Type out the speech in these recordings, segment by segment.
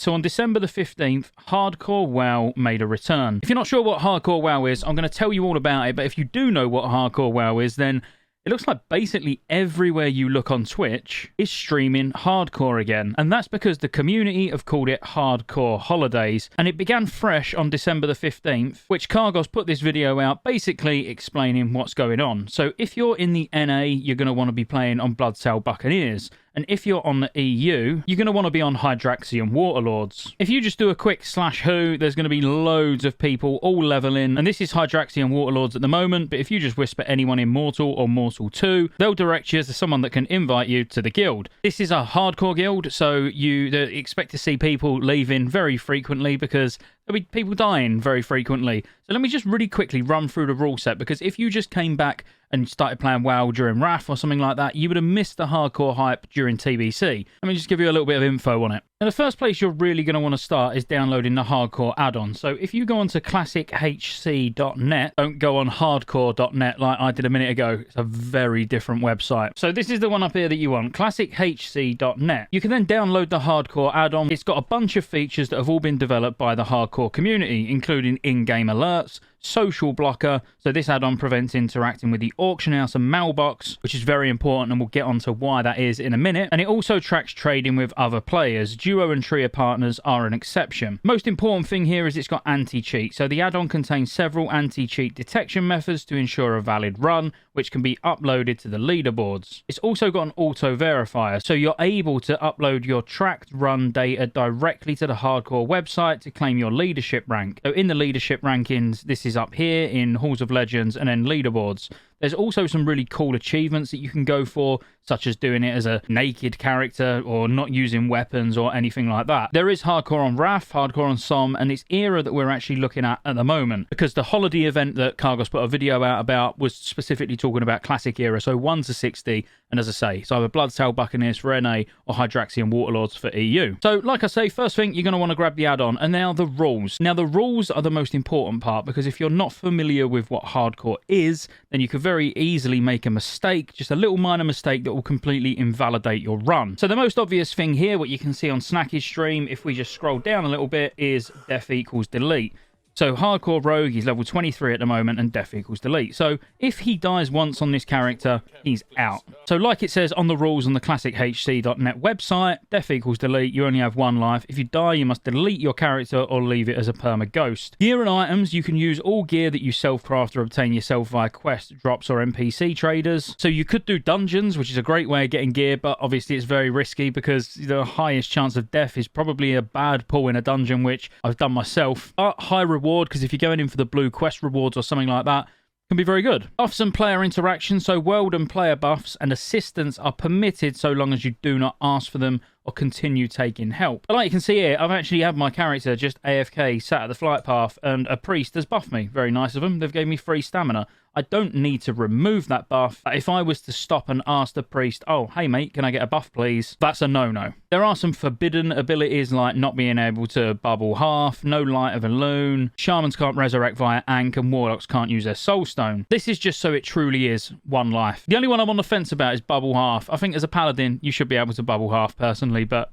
So on December the 15th, Hardcore WoW made a return. If you're not sure what Hardcore WoW is, I'm going to tell you all about it, but if you do know what Hardcore WoW is, then it looks like basically everywhere you look on Twitch is streaming hardcore again. And that's because the community have called it Hardcore Holidays. And it began fresh on December the 15th, which Cargos put this video out basically explaining what's going on. So if you're in the NA, you're going to want to be playing on Bloodsail Buccaneers. And if you're on the EU, you're going to want to be on Hydraxian Waterlords. If you just do a quick /who, there's going to be loads of people all leveling. And this is Hydraxian Waterlords at the moment, but if you just whisper anyone in Mortal or Mortal 2, they'll direct you to someone that can invite you to the guild. This is a hardcore guild, so you expect to see people leaving very frequently because there'll be people dying very frequently. So let me just really quickly run through the rule set, because if you just came back and started playing WoW during Wrath or something like that, you would have missed the hardcore hype during TBC. Let me just give you a little bit of info on it. Now, the first place you're really going to want to start is downloading the hardcore add-on. So if you go onto classichc.net, don't go on hardcore.net like I did a minute ago. It's a very different website. So this is the one up here that you want, classichc.net. You can then download the hardcore add-on. It's got a bunch of features that have all been developed by the hardcore community, including in-game alerts, social blocker, so this add-on prevents interacting with the auction house and mailbox, which is very important, and we'll get onto why that is in a minute. And it also tracks trading with other players. Duo and trio partners are an exception. Most important thing here is it's got anti-cheat, so the add-on contains several anti-cheat detection methods to ensure a valid run, which can be uploaded to the leaderboards. It's also got an auto verifier, so you're able to upload your tracked run data directly to the hardcore website to claim your leadership rank. So in the leadership rankings, this is up here in Halls of Legends and then leaderboards. There's also some really cool achievements that you can go for, such as doing it as a naked character or not using weapons or anything like that. There is hardcore on Wrath, hardcore on Somme, and it's Era that we're actually looking at the moment, because the holiday event that Cargos put a video out about was specifically talking about Classic Era, so 1 to 60, and as I say, it's either Bloodsail Buccaneers for NA or Hydraxian Waterlords for EU. So, like I say, first thing, you're going to want to grab the add-on, and now the rules. Now, the rules are the most important part, because if you're not familiar with what hardcore is, then you could very easily make a mistake, just a little minor mistake that will completely invalidate your run. So the most obvious thing here, what you can see on Snacky's stream, if we just scroll down a little bit, is death equals delete. So Hardcore Rogue, he's level 23 at the moment, and death equals delete. So if he dies once on this character, he's out. So like it says on the rules on the classichc.net website, death equals delete, you only have one life. If you die, you must delete your character or leave it as a perma ghost. Gear and items, you can use all gear that you self-craft or obtain yourself via quest, drops, or NPC traders. So you could do dungeons, which is a great way of getting gear, but obviously it's very risky because the highest chance of death is probably a bad pull in a dungeon, which I've done myself. But high reward, because if you're going in for the blue quest rewards or something like that, can be very good. Buffs and player interaction, so world and player buffs and assistance are permitted so long as you do not ask for them or continue taking help. But like you can see here, I've actually had my character just AFK sat at the flight path, and a priest has buffed me. Very nice of them. They've gave me free stamina. I don't need to remove that buff. If I was to stop and ask the priest, oh, hey mate, can I get a buff please? That's a no-no. There are some forbidden abilities like not being able to bubble half, no light of a loon, shamans can't resurrect via Ankh, and warlocks can't use their soul stone. This is just so it truly is one life. The only one I'm on the fence about is bubble half. I think as a paladin, you should be able to bubble half personally, but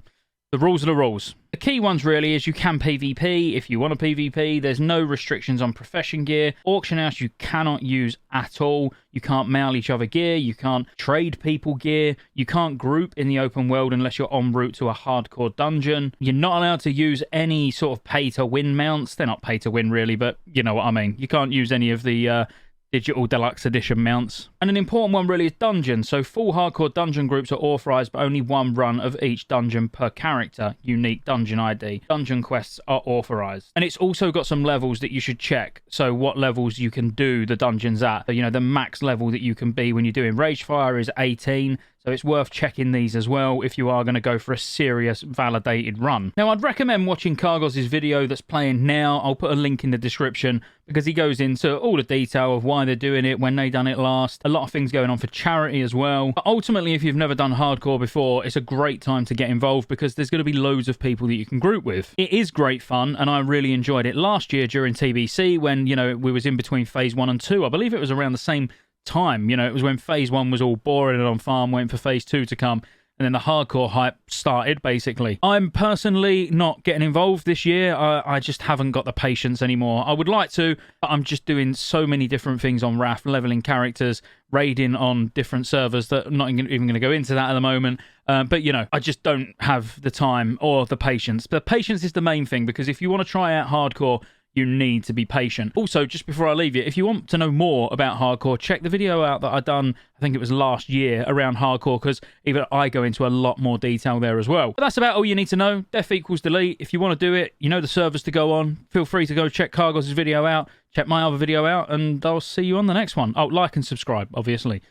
the rules are the rules. The key ones really is you can PvP if you want to PvP. There's no restrictions on profession gear. Auction house you cannot use at all. You can't mail each other gear. You can't trade people gear. You can't group in the open world unless you're en route to a hardcore dungeon. You're not allowed to use any sort of pay-to-win mounts. They're not pay-to-win really, but you know what I mean. You can't use any of the digital deluxe edition mounts. And an important one really is dungeons. So full hardcore dungeon groups are authorized, but only one run of each dungeon per character. Unique dungeon ID. Dungeon quests are authorized. And it's also got some levels that you should check. So what levels you can do the dungeons at. So, you know, the max level that you can be when you're doing Ragefire is 18. So it's worth checking these as well if you are going to go for a serious validated run. Now, I'd recommend watching Cargos' video that's playing now. I'll put a link in the description because he goes into all the detail of why they're doing it, when they done it last. A lot of things going on for charity as well. But ultimately, if you've never done hardcore before, it's a great time to get involved because there's going to be loads of people that you can group with. It is great fun, and I really enjoyed it last year during TBC when, you know, we was in between phase 1 and 2. I believe it was around the same time. You know, it was when phase 1 was all boring and on farm, waiting for phase 2 to come, and then the hardcore hype started, basically. I'm personally not getting involved this year. I just haven't got the patience anymore. I would like to, but I'm just doing so many different things on Wrath, leveling characters, raiding on different servers that I'm not even going to go into that at the moment. But, you know, I just don't have the time or the patience. But patience is the main thing, because if you want to try out hardcore, you need to be patient. Also, just before I leave you, if you want to know more about hardcore, check the video out that I done, I think it was last year, around hardcore, because even I go into a lot more detail there as well. But that's about all you need to know. Def equals delete. If you want to do it, you know the servers to go on. Feel free to go check Cargos' video out, check my other video out, and I'll see you on the next one. Oh, like and subscribe, obviously.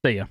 See ya.